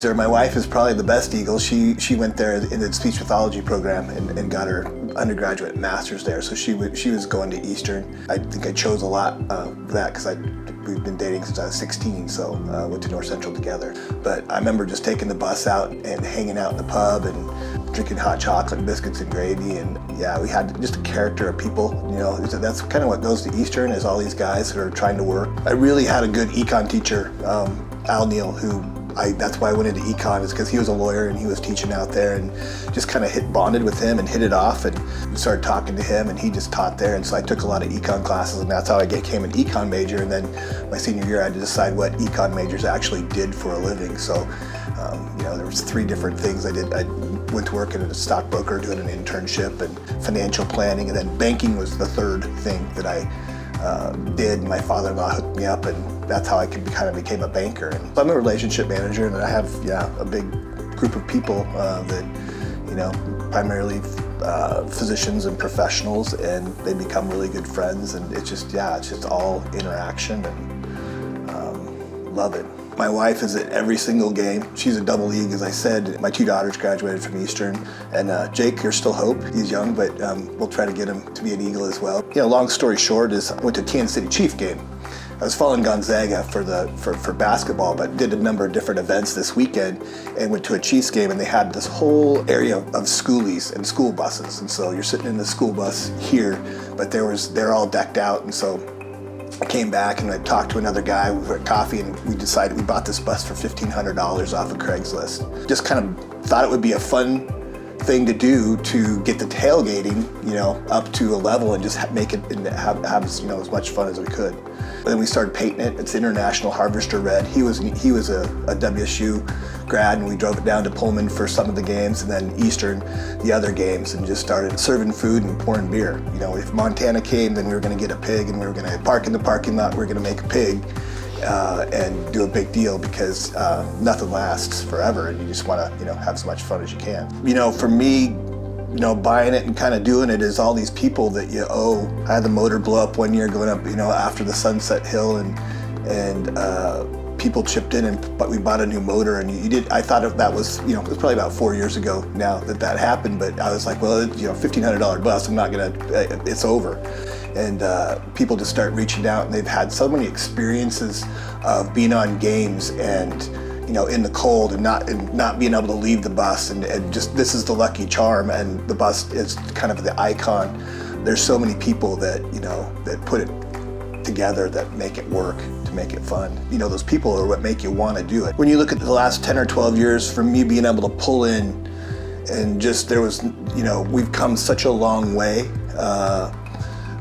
My wife is probably the best Eagle. She went there in the speech pathology program and got her undergraduate master's there. So she was going to Eastern. I think I chose a lot of that because we've been dating since I was 16, so went to North Central together. But I remember just taking the bus out and hanging out in the pub and drinking hot chocolate and biscuits and gravy. And yeah, we had just a character of people. You know, that's kind of what goes to Eastern, is all these guys that are trying to work. I really had a good econ teacher, Al Neal, who that's why I went into econ, is because he was a lawyer and he was teaching out there, and just kind of bonded with him and hit it off, and started talking to him, and he just taught there. And so I took a lot of econ classes, and that's how I became an econ major. And then my senior year I had to decide what econ majors actually did for a living. So you know, there was 3 different things I did. I went to work at a stockbroker doing an internship, and financial planning, and then banking was the 3rd thing that I did. My father-in-law hooked me up, and that's how I kind of became a banker. And I'm a relationship manager, and I have a big group of people that, you know, primarily physicians and professionals, and they become really good friends. And it's just all interaction, and love it. My wife is at every single game. She's a double Eagle, as I said. My 2 daughters graduated from Eastern, and Jake, there's still hope. He's young, but we'll try to get him to be an Eagle as well. You know, long story short is I went to a Kansas City Chief game. I was following Gonzaga for basketball, but did a number of different events this weekend, and went to a Chiefs game, and they had this whole area of schoolies and school buses. And so you're sitting in the school bus here, but they're all decked out. And so I came back and I talked to another guy. We were at coffee, and we decided we bought this bus for $1,500 off of Craigslist. Just kind of thought it would be a fun thing to do to get the tailgating, you know, up to a level, and just make it and have you know, as much fun as we could. And then we started painting it. It's International Harvester Red. He was a WSU grad, and we drove it down to Pullman for some of the games, and then Eastern the other games, and just started serving food and pouring beer. You know, if Montana came, then we were going to get a pig, and we were going to park in the parking lot. We were going to make a pig and do a big deal, because nothing lasts forever, and you just want to, you know, have as much fun as you can. You know, for me, you know, buying it and kind of doing it is all these people that you owe. I had the motor blow up one year going up, you know, after the Sunset Hill, and people chipped in, but we bought a new motor, and I thought that was, you know, it was probably about 4 years ago now that happened, but I was like, well, you know, $1,500 bus, I'm not gonna, it's over. And people just start reaching out, and they've had so many experiences of being on games and, you know, in the cold, and not being able to leave the bus, and just, this is the lucky charm, and the bus is kind of the icon. There's so many people that, you know, that put it together, that make it work, to make it fun. You know, those people are what make you want to do it. When you look at the last 10 or 12 years, for me being able to pull in, and just, there was, you know, we've come such a long way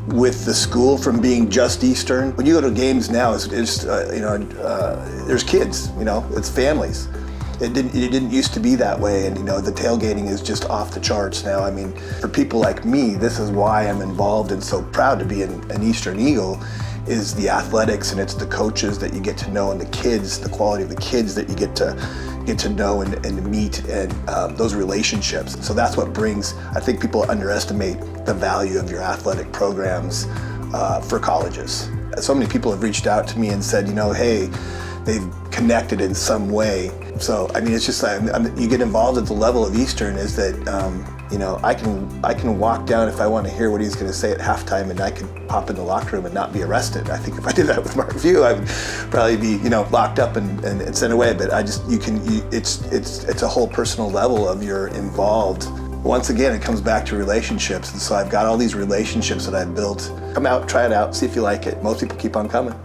with the school from being just Eastern. When you go to games now, it's you know, there's kids, you know, it's families. It didn't used to be that way, and you know, the tailgating is just off the charts now. I mean, for people like me, this is why I'm involved and so proud to be an Eastern Eagle, is the athletics, and it's the coaches that you get to know, and the kids, the quality of the kids that you get to know and meet, and those relationships. So that's what brings, I think people underestimate the value of your athletic programs for colleges. So many people have reached out to me and said, you know, hey, they've connected in some way. So, I mean, it's just like, you get involved at the level of Eastern, is that, you know, I can walk down if I want to hear what he's going to say at halftime, and I could pop in the locker room and not be arrested. I think if I did that with Mark View, I would probably be, you know, locked up and sent away. But it's a whole personal level of you're involved. Once again, it comes back to relationships. And so I've got all these relationships that I've built. Come out, try it out, see if you like it. Most people keep on coming.